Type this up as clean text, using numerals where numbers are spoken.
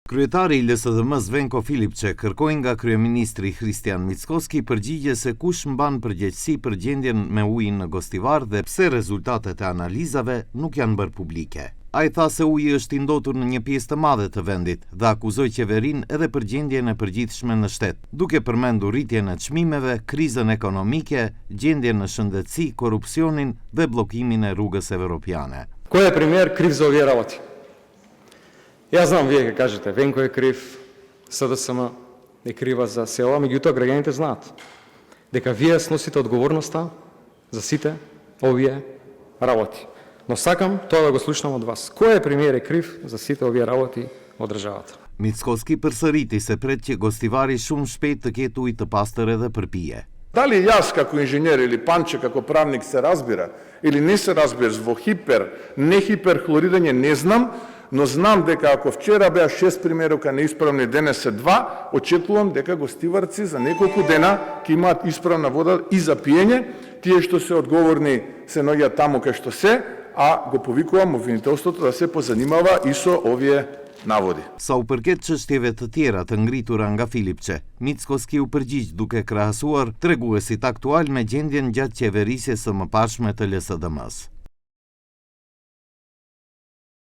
Kryetari i LSDM-s Venko Filipçe kërkoi nga kryeministri Hristijan Mickoski përgjigje se kush mban përgjegjësi për gjendjen me ujin në Gostivar dhe pse rezultatet e analizave nuk janë bërë publike. Ai tha se uji është i ndotur në një pjesë të madhe të vendit dhe akuzoi qeverinë edhe për gjendjen e përgjithshme në shtet, duke përmendur rritjen e çmimeve, krizën ekonomike, gjendjen në shëndetësi, korrupsionin dhe bllokimin e rrugës evropiane. Кој е премиер крив за овие работи? Јас знам, вие ќе кажете, Венко е крив, СДСМ е крива за села, меѓутоа граѓаните знаат дека вие сносите одговорноста за сите овие работи. Но сакам тоа да го слушнам од вас. Кој е премиер е крив за сите овие работи во државата? Mickoski përsëriti se pret që Gostivari shumë shpejt të ketë ujë të pastër edhe për pije. Дали јас како инженер или Панче како правник се разбира или не се разбираш во не хиперхлорирање, не знам, но знам дека ако вчера беа 6 примерока неисправни, денес се 2, очекувам дека гостиварци за неколку дена ќе имаат исправна вода и за пиење. Тие што се одговорни се наоѓаат таму кај што се, а го повикувам обвинителството да се позанимава и со овие наводи. Sa u përket çështjeve të tjera të ngritura nga Filipçe, Mickoski u përgjigj duke krahasuar treguesit aktual me gjendjen gjatë qeverisjes së mëparshme të LSDM-s.